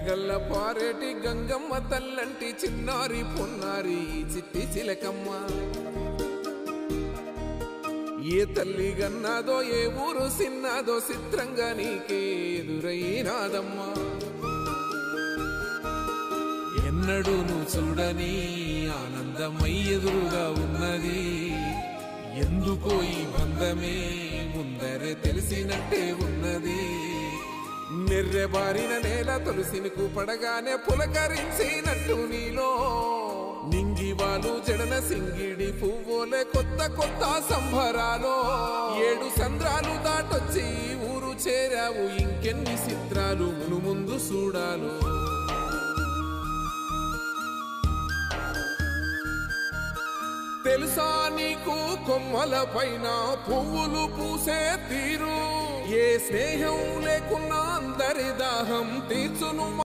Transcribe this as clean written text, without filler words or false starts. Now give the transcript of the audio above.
గల్ల పారేటి గంగమ్మ తల్లంటి చిన్నారి పొన్నారి చిట్టి చిలకమ్మ ఏ తల్లి గన్నాదో ఏ ఊరు సిన్నాదో చిత్రంగా నీకే ఎదురైనాదమ్మా ఎన్నడూ నువ్వు చూడని ఆనందమై ఎదురుగా ఉన్నది ఎందుకో ఈ బంధమే ముందరే తెలిసినట్టే ఉన్నది నిర్రెబారిన నేల తులసినికు పడగానే పులకరించినట్టు నీలో నింగివాలు జడన సింగిడి పువ్వులే కొత్త కొత్త సంభరాలో 7 సంద్రాలు దాటొచ్చి ఊరు చేరావు ఇంకెన్ని చిత్రాలు మును ముందు చూడాలో తెలుసా నీకు కొమ్మల పైన పువ్వులు పూసే తీరు ఏ స్నేహం లేకున్నా అందరి దాహం తీర్చును